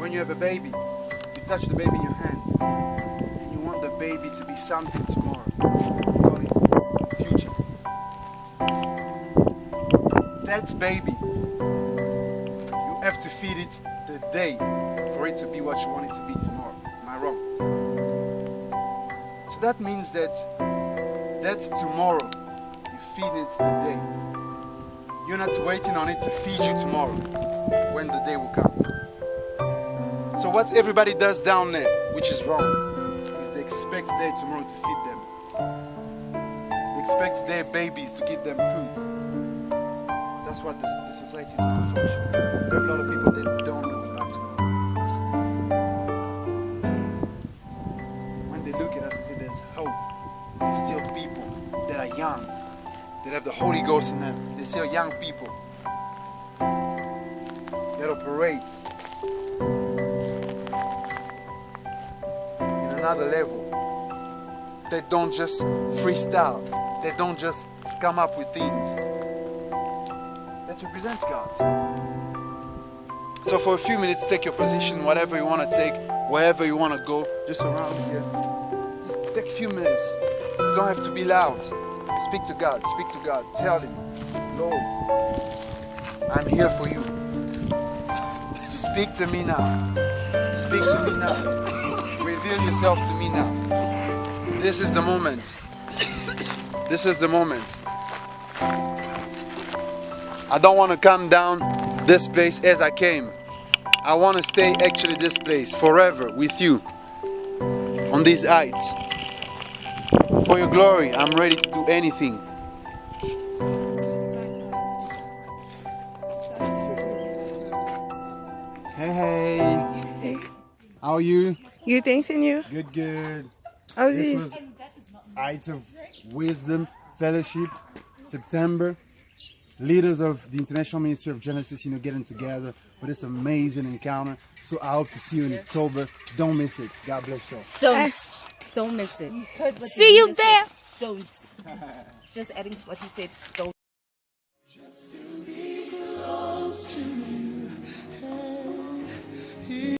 when you have a baby, you touch the baby in your hands, and you want the baby to be something tomorrow. You call it future. That's baby. You have to feed it the day for it to be what you want it to be tomorrow. Am I wrong? So that means that's tomorrow. You feed it today. You're not waiting on it to feed you tomorrow when the day will come. So what everybody does down there, which is wrong, is they expect their tomorrow to feed them. They expect their babies to give them food. That's what the society is malfunctioning. We have a lot of people that don't know about tomorrow. When they look at us, they say there's hope. There's still people that are young, that have the Holy Ghost in them. They're still young people that operate in another level. They don't just freestyle. They don't just come up with things. That represents God. So for a few minutes, take your position, whatever you want to take, wherever you want to go, just around here. Just take a few minutes. You don't have to be loud. Speak to God. Speak to God. Tell Him, Lord, I'm here for you. Speak to me now. Speak to me now. Reveal yourself to me now. This is the moment. This is the moment. I don't want to come down this place as I came. I want to stay actually this place forever with you on these heights. For your glory, I'm ready to do anything. Hey. How are you? Good, thanks, and you? Good, good. How's This it? was Heights of Wisdom Fellowship, September. Leaders of the International Ministry of Genesis, getting together for this amazing encounter. So I hope to see you in October. Don't miss it. God bless you. Don't miss it. See you there. Don't. Just adding what he said. Don't.